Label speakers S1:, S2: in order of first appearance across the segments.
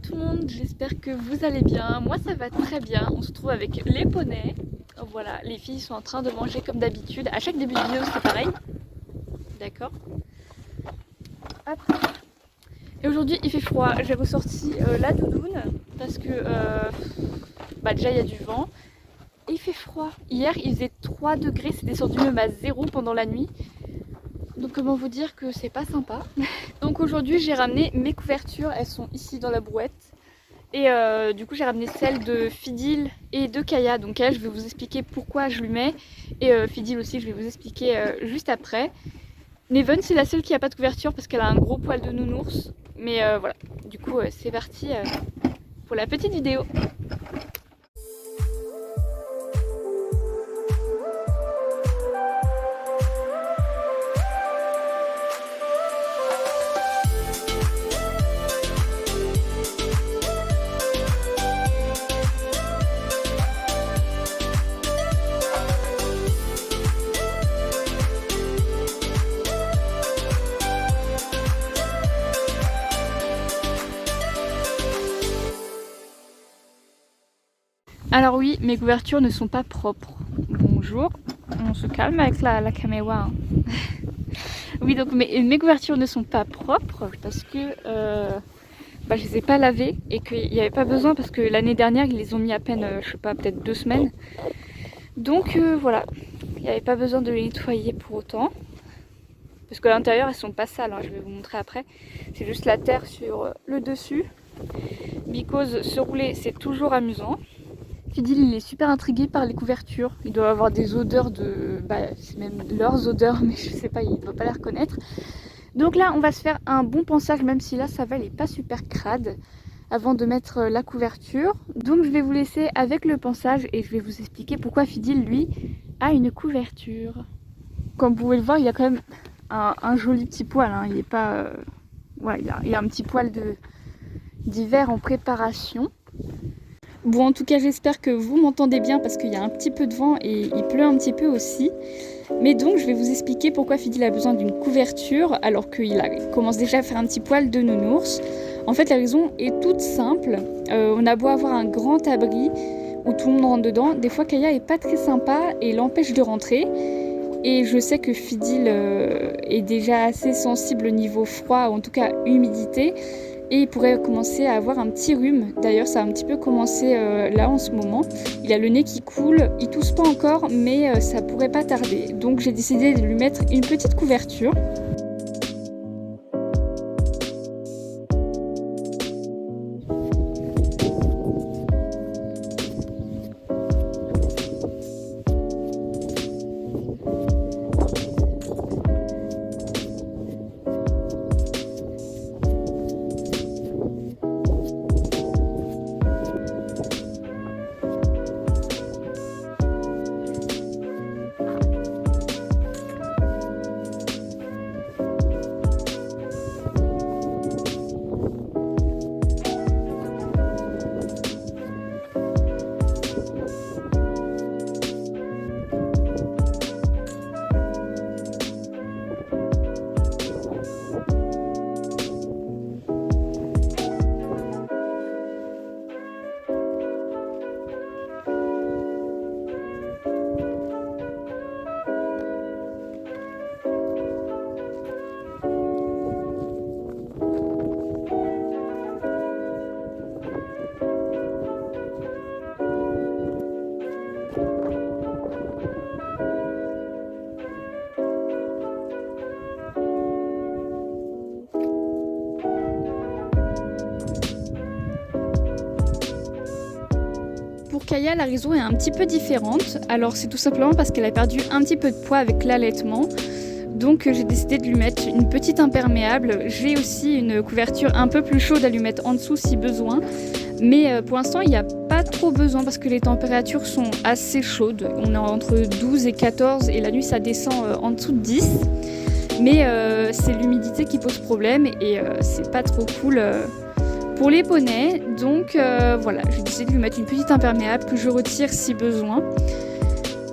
S1: tout le monde, j'espère que vous allez bien. Moi ça va très bien, on se retrouve avec les poneys. Voilà, les filles sont en train de manger comme d'habitude. À chaque début de vidéo c'est pareil. D'accord. Hop. Et aujourd'hui il fait froid, j'ai ressorti la doudoune parce que déjà il y a du vent. Et il fait froid. Hier il faisait 3 degrés, c'est descendu même à 0 pendant la nuit. Donc comment vous dire que c'est pas sympa. Donc aujourd'hui j'ai ramené mes couvertures, elles sont ici dans la brouette. Et du coup j'ai ramené celles de Fidil et de Kaya. Donc Kaya je vais vous expliquer pourquoi je lui mets. Et Fidil aussi je vais vous expliquer juste après. Neven c'est la seule qui a pas de couverture parce qu'elle a un gros poil de nounours. Mais voilà, du coup c'est parti pour la petite vidéo. Alors oui, mes couvertures ne sont pas propres. Bonjour, on se calme avec la caméra. Hein. Oui, donc mes couvertures ne sont pas propres parce que je les ai pas lavées et qu'il n'y avait pas besoin parce que l'année dernière ils les ont mis à peine, je sais pas, peut-être 2 semaines. Donc voilà, il n'y avait pas besoin de les nettoyer pour autant. Parce que à l'intérieur elles sont pas sales, hein, je vais vous montrer après. C'est juste la terre sur le dessus. Because se rouler c'est toujours amusant. Fidil il est super intrigué par les couvertures, il doit avoir des odeurs de... c'est même leurs odeurs mais je sais pas, il ne doit pas les reconnaître. Donc là on va se faire un bon pansage même si là ça va, il est pas super crade avant de mettre la couverture. Donc je vais vous laisser avec le pansage et je vais vous expliquer pourquoi Fidil lui a une couverture. Comme vous pouvez le voir il a quand même un joli petit poil, hein. Il est pas... il a un petit poil d'hiver en préparation. Bon en tout cas j'espère que vous m'entendez bien parce qu'il y a un petit peu de vent et il pleut un petit peu aussi. Mais donc je vais vous expliquer pourquoi Fidil a besoin d'une couverture alors qu'il commence déjà à faire un petit poil de nounours. En fait la raison est toute simple, on a beau avoir un grand abri où tout le monde rentre dedans, des fois Kaya est pas très sympa et l'empêche de rentrer. Et je sais que Fidil est déjà assez sensible au niveau froid, ou en tout cas humidité. Et il pourrait commencer à avoir un petit rhume. D'ailleurs, ça a un petit peu commencé là en ce moment. Il a le nez qui coule, il tousse pas encore, mais ça pourrait pas tarder. Donc j'ai décidé de lui mettre une petite couverture. Pour Kaya, la raison est un petit peu différente. Alors c'est tout simplement parce qu'elle a perdu un petit peu de poids avec l'allaitement. Donc j'ai décidé de lui mettre une petite imperméable. J'ai aussi une couverture un peu plus chaude à lui mettre en dessous si besoin. Mais pour l'instant il n'y a pas trop besoin parce que les températures sont assez chaudes. On est entre 12 et 14 et la nuit ça descend en dessous de 10. Mais c'est l'humidité qui pose problème et c'est pas trop cool pour les poneys. Donc voilà, j'ai décidé de lui mettre une petite imperméable que je retire si besoin.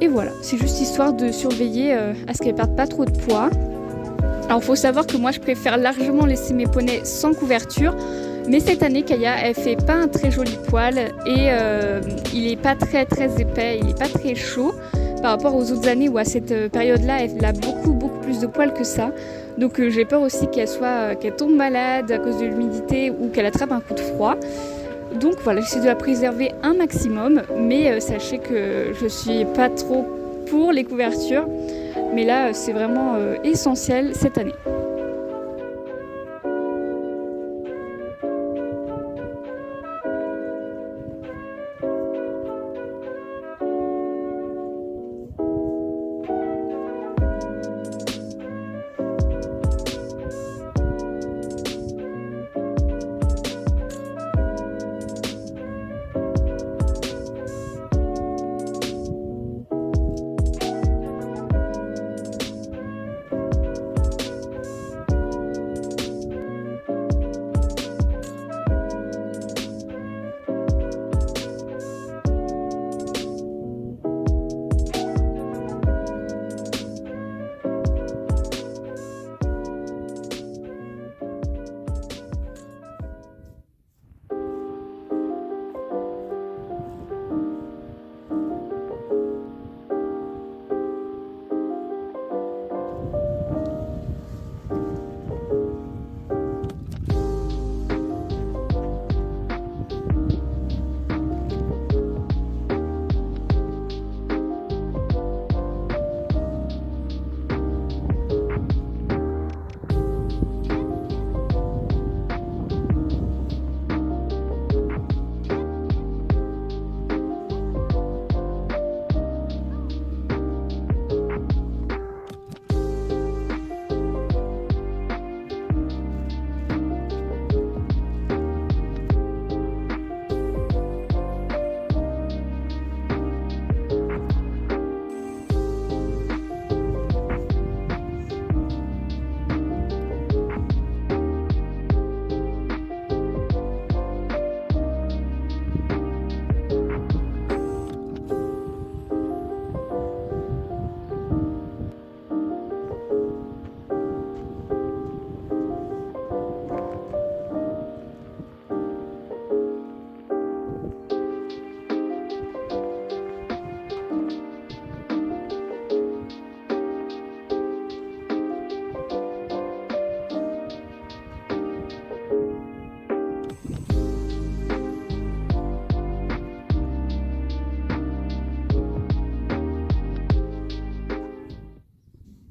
S1: Et voilà, c'est juste histoire de surveiller à ce qu'elle perde pas trop de poids. Alors faut savoir que moi je préfère largement laisser mes poneys sans couverture. Mais cette année, Kaya, elle fait pas un très joli poil et il est pas très épais, il est pas très chaud par rapport aux autres années où à cette période-là, elle a beaucoup plus de poils que ça. Donc j'ai peur aussi qu'elle tombe malade à cause de l'humidité ou qu'elle attrape un coup de froid. Donc voilà, j'essaie de la préserver un maximum, mais sachez que je suis pas trop pour les couvertures, mais là c'est vraiment essentiel cette année.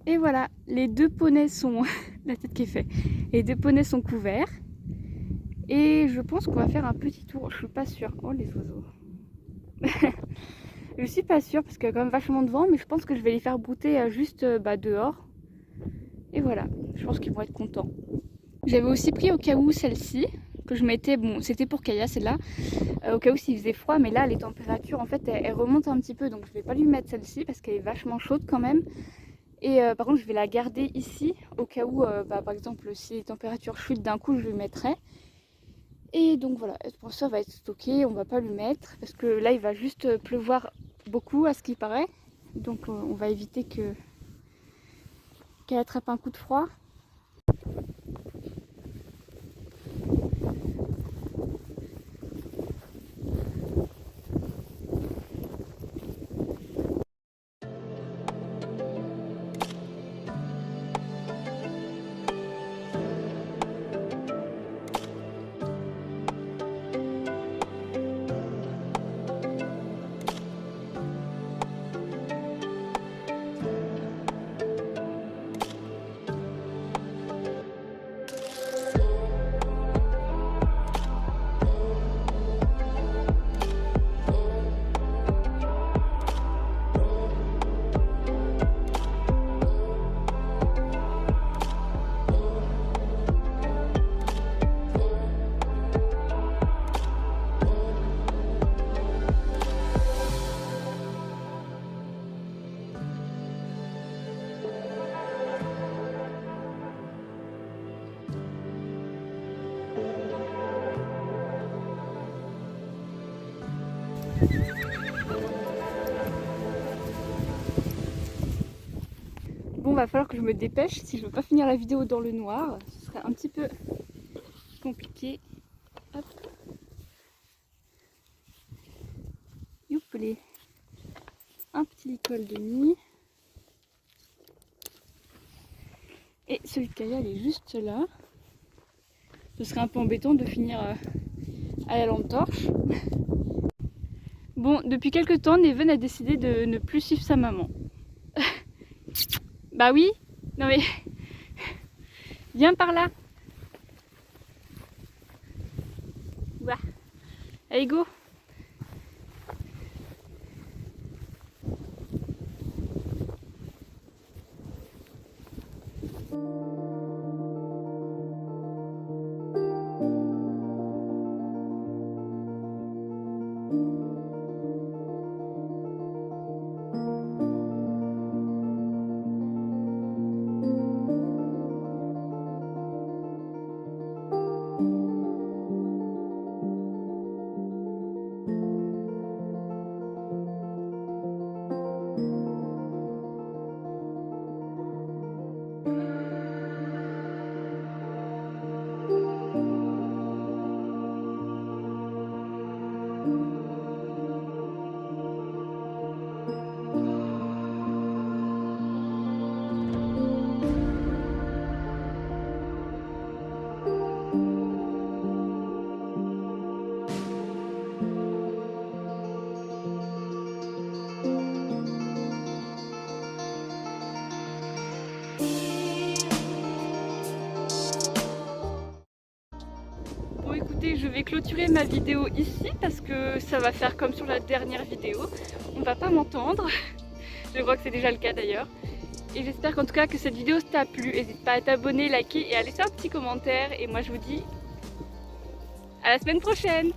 S1: Et voilà, les deux poneys sont... la tête qui est faite. Les deux poneys sont couverts. Et je pense qu'on va faire un petit tour. Je suis pas sûre. Oh les oiseaux. Je suis pas sûre parce qu'il y a quand même vachement de vent. Mais je pense que je vais les faire brouter juste dehors. Et voilà, je pense qu'ils vont être contents. J'avais aussi pris au cas où celle-ci. Que je mettais, bon c'était pour Kaya celle-là. Au cas où s'il faisait froid. Mais là les températures en fait elles remontent un petit peu. Donc je vais pas lui mettre celle-ci parce qu'elle est vachement chaude quand même. Et par contre je vais la garder ici au cas où par exemple si les températures chutent d'un coup je lui mettrai. Et donc voilà, pour ça va être stocké, on va pas lui mettre parce que là il va juste pleuvoir beaucoup à ce qui paraît. Donc on va éviter qu'elle attrape un coup de froid. Bon, va falloir que je me dépêche si je veux pas finir la vidéo dans le noir. Ce serait un petit peu compliqué. installer un petit lit colle de nuit. Et celui de Kaya, il est juste là. Ce serait un peu embêtant de finir à la lampe torche. Bon, depuis quelques temps, Neven a décidé de ne plus suivre sa maman. Bah oui, non mais... Viens par là. Ouah. Allez, go. Bon écoutez, je vais clôturer ma vidéo ici parce que ça va faire comme sur la dernière vidéo. On va pas m'entendre. Je crois que c'est déjà le cas d'ailleurs. Et j'espère qu'en tout cas que cette vidéo t'a plu. N'hésite pas à t'abonner, liker et à laisser un petit commentaire. Et moi je vous dis à la semaine prochaine.